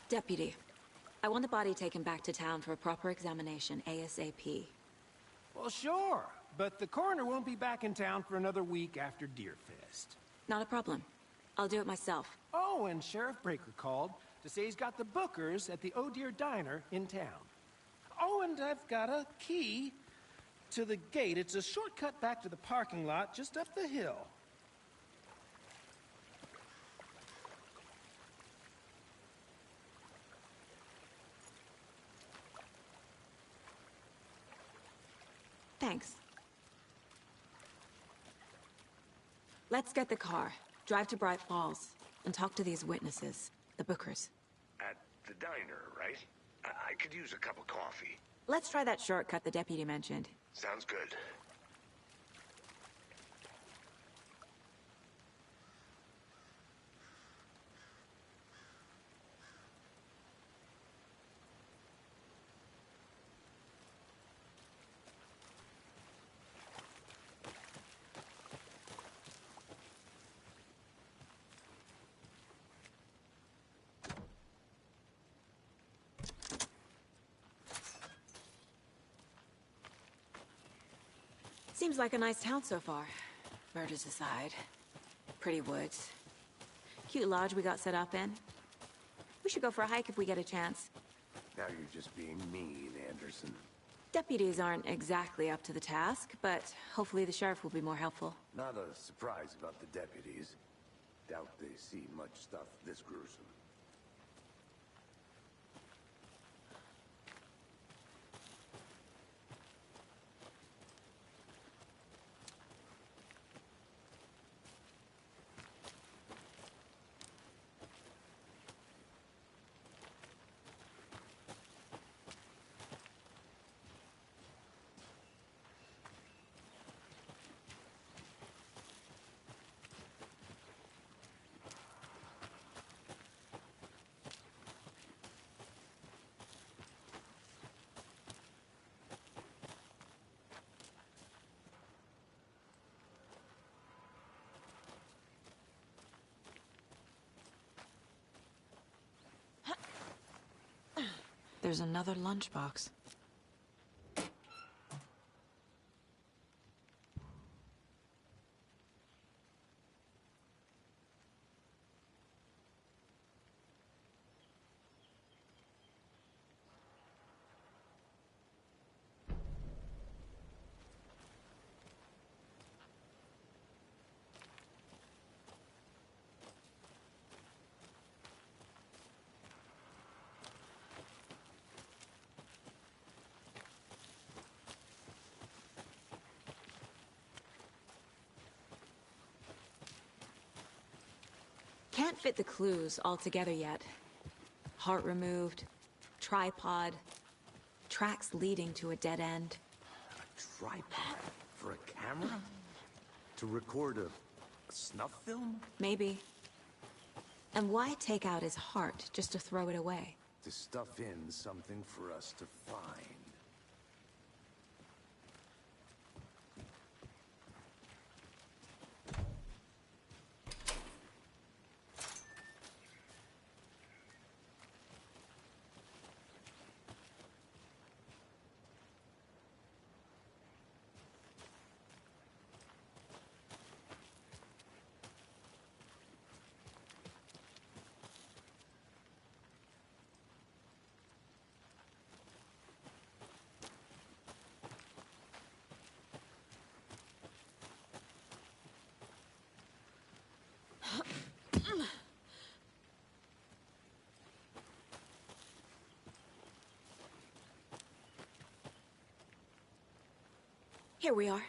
Deputy, I want the body taken back to town for a proper examination, ASAP. Well, sure, but the coroner won't be back in town for another week after Deerfest. Not a problem. I'll do it myself. Oh, and Sheriff Breaker called to say he's got the Bookers at the Oh Dear Diner in town. Oh, and I've got a key to the gate. It's a shortcut back to the parking lot just up the hill. Thanks. Let's get the car, drive to Bright Falls, and talk to these witnesses, the Bookers. At the diner, right? I could use a cup of coffee. Let's try that shortcut the deputy mentioned. Sounds good. Seems like a nice town so far. Murders aside. Pretty woods. Cute lodge we got set up in. We should go for a hike if we get a chance. Now you're just being mean, Anderson. Deputies aren't exactly up to the task, but hopefully the sheriff will be more helpful. Not a surprise about the deputies. Doubt they see much stuff this gruesome. There's another lunchbox. Can't fit the clues all together yet. Heart removed, tripod, tracks leading to a dead end. A tripod? For a camera? To record a snuff film? Maybe. And why take out his heart just to throw it away? To stuff in something for us to find. Here we are.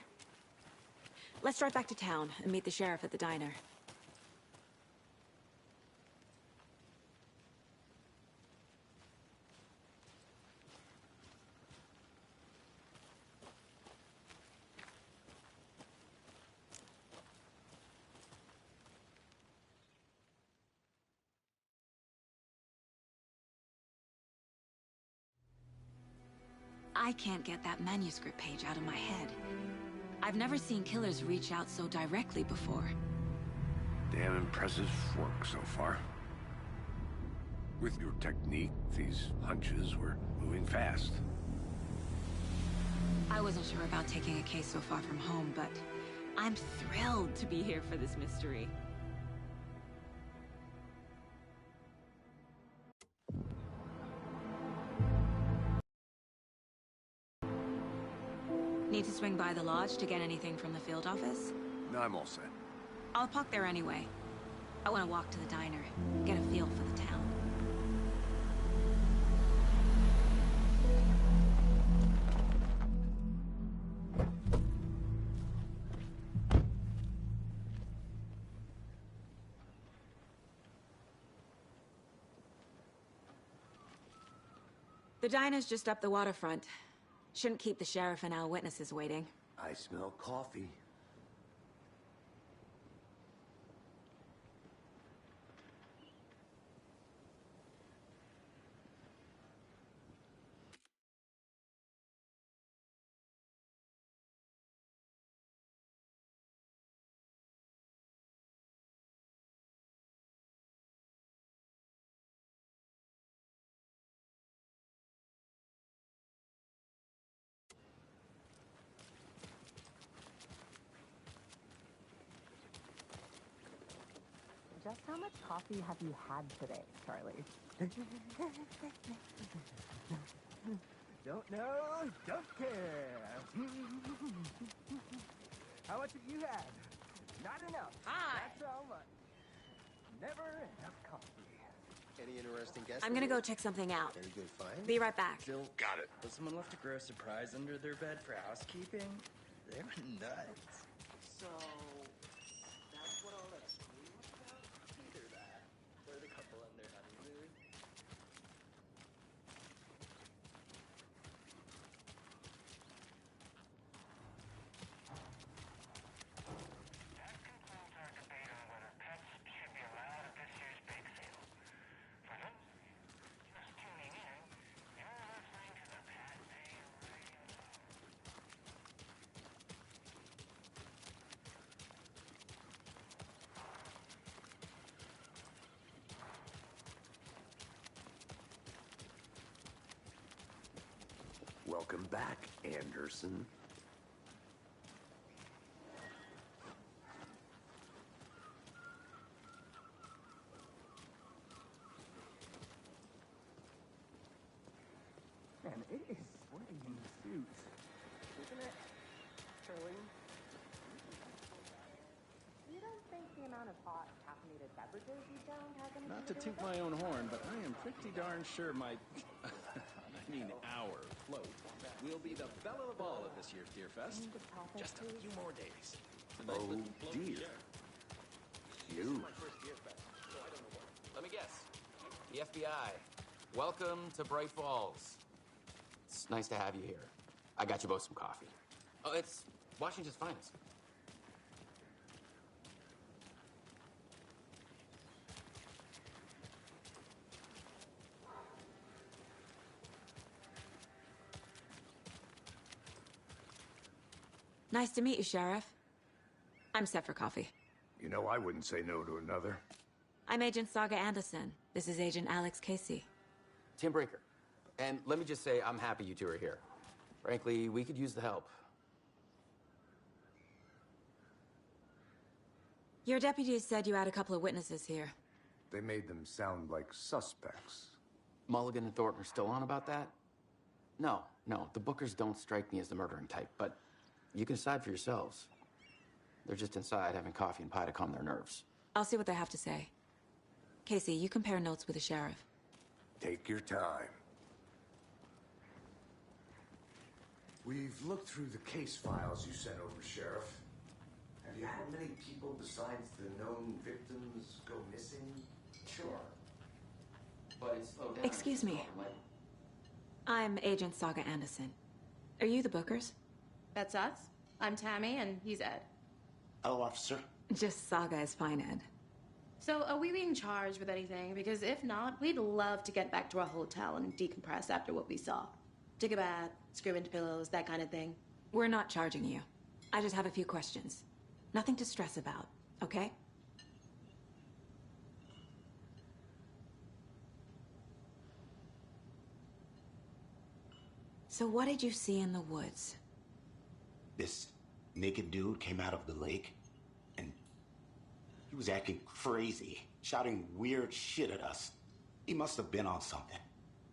Let's drive back to town and meet the sheriff at the diner. I can't get that manuscript page out of my head. I've never seen killers reach out so directly before. Damn impressive work so far. With your technique, these hunches were moving fast. I wasn't sure about taking a case so far from home, but I'm thrilled to be here for this mystery. Need to swing by the lodge to get anything from the field office? No, I'm all set. I'll park there anyway. I want to walk to the diner, get a feel for the town. The diner's just up the waterfront. Shouldn't keep the sheriff and our witnesses waiting. I smell coffee. Just how much coffee have you had today, Charlie? Don't know, don't care. How much have you had? Not enough. Hi. That's how much. Never enough coffee. Any interesting guests? I'm gonna go check something out. Any good finds? Be right back. Still, Got it. Was someone left a gross surprise under their bed for housekeeping? They were nuts. So, that's what all that screaming was about? Either that, or the couple on their honeymoon. That concludes our debate on whether pets should be allowed at this year's bake sale. For those of you just tuning in, you're listening to the Pet Day Radio. Welcome back, Anderson. Man, it is sweaty in the suit. Isn't it, Charlene? You don't think the amount of hot caffeinated beverages you downed has anything Not to to do toot with my it? own horn, but I am pretty darn sure my, our float will be the belle of the ball at this year's Deer Fest. Change of topic, Just a please. few more days. Oh, dear. You. Let me guess. The FBI. Welcome to Bright Falls. It's nice to have you here. I got you both some coffee. Oh, it's Washington's finest. Nice to meet you, Sheriff. I'm set for coffee. You know, I wouldn't say no to another. I'm Agent Saga Anderson. This is Agent Alex Casey. Tim Brinker. And let me just say, I'm happy you two are here. Frankly, we could use the help. Your deputies said you had a couple of witnesses here. They made them sound like suspects. Mulligan and Thornton are still on about that? No, the Bookers don't strike me as the murdering type, but you can decide for yourselves. They're just inside having coffee and pie to calm their nerves. I'll see what they have to say. Casey, you compare notes with the sheriff. Take your time. We've looked through the case files you sent over, Sheriff. Have you had many people besides the known victims go missing? Sure. But it's slowed down. Excuse me. I'm Agent Saga Anderson. Are you the Bookers? That's us. I'm Tammy, and he's Ed. hello, officer. Just Saga is fine, Ed. So, are we being charged with anything? Because if not, we'd love to get back to our hotel and decompress after what we saw. Take a bath, scream into pillows, that kind of thing. We're not charging you. I just have a few questions. Nothing to stress about, okay? So what did you see in the woods? This naked dude came out of the lake, and he was acting crazy, shouting weird shit at us. He must have been on something.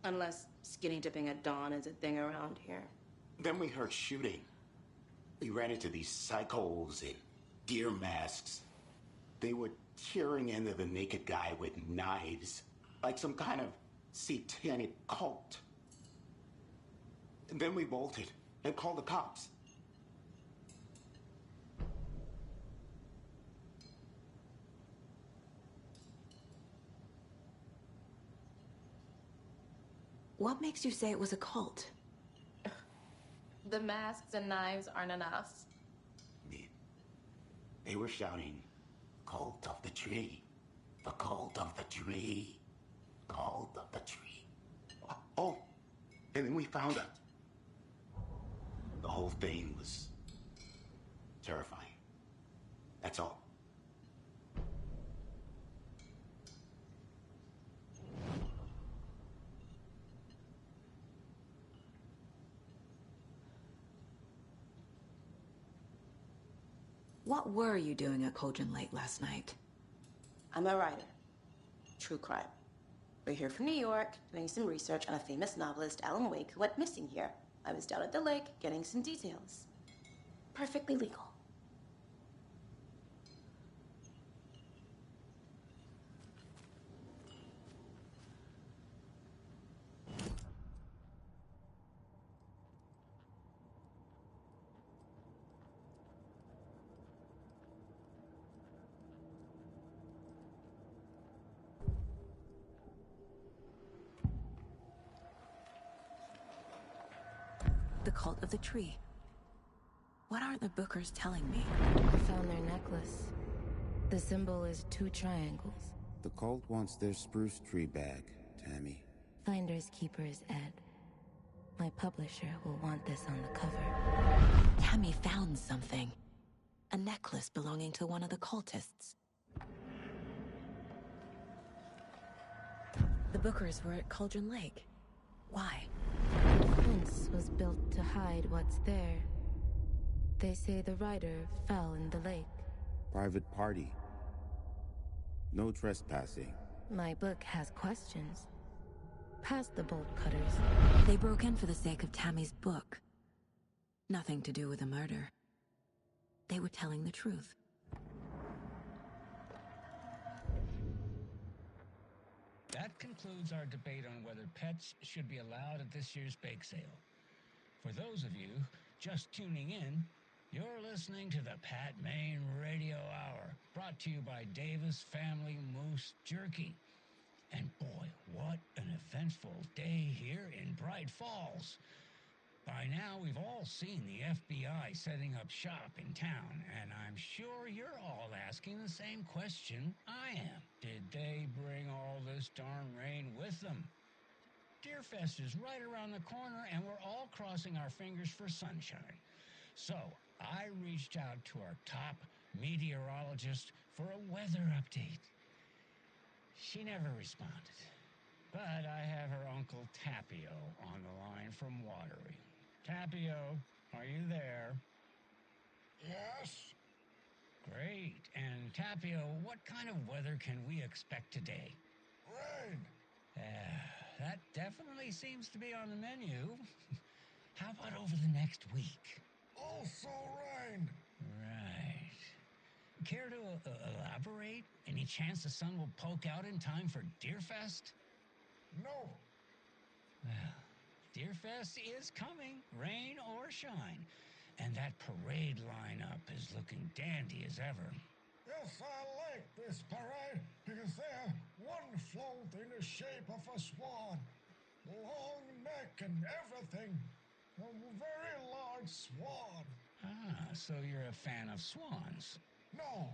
Unless skinny dipping at dawn is a thing around here. Then we heard shooting. We ran into these psychos in deer masks. They were tearing into the naked guy with knives, like some kind of satanic cult. And then we bolted and called the cops. What makes you say it was a cult? The masks and knives aren't enough. They were shouting, "Cult of the tree, the cult of the tree, cult of the tree." Oh, and then we found out. The whole thing was terrifying. That's all. What were you doing at Cauldron Lake last night? I'm a writer. True crime. We're here from New York, doing some research on a famous novelist, Alan Wake, who went missing here. I was down at the lake, getting some details. Perfectly legal. The cult of the tree. What aren't the Bookers telling me? I found their necklace. The symbol is 2 triangles. The cult wants their spruce tree back, Tammy. Finders keepers, Ed. My publisher will want this on the cover. Tammy found something. A necklace belonging to one of the cultists. The Bookers were at Cauldron Lake. Why? The fence was built to hide what's there. They say the writer fell in the lake. Private party. No trespassing. My book has questions. Past the bolt cutters. They broke in for the sake of Tammy's book. Nothing to do with a murder. They were telling the truth. That concludes our debate on whether pets should be allowed at this year's bake sale. For those of you just tuning in, you're listening to the Pat Maine Radio Hour, brought to you by Davis Family Moose Jerky. And boy, what an eventful day here in Bright Falls. By now, we've all seen the FBI setting up shop in town, and I'm sure you're all asking the same question I am. Did they bring all this darn rain with them? Deerfest is right around the corner, and we're all crossing our fingers for sunshine. So, I reached out to our top meteorologist for a weather update. She never responded, but I have her Uncle Tapio on the line from Watery. Tapio, are you there? Yes. Great. And Tapio, what kind of weather can we expect today? Rain. That definitely seems to be on the menu. How about over the next week? Also rain. Right. Care to elaborate? Any chance the sun will poke out in time for Deerfest? No. Well, Deerfest is coming, rain or shine. And that parade lineup is looking dandy as ever. Yes, I like this parade because they're one float in the shape of a swan. Long neck and everything. A very large swan. Ah, so you're a fan of swans. No,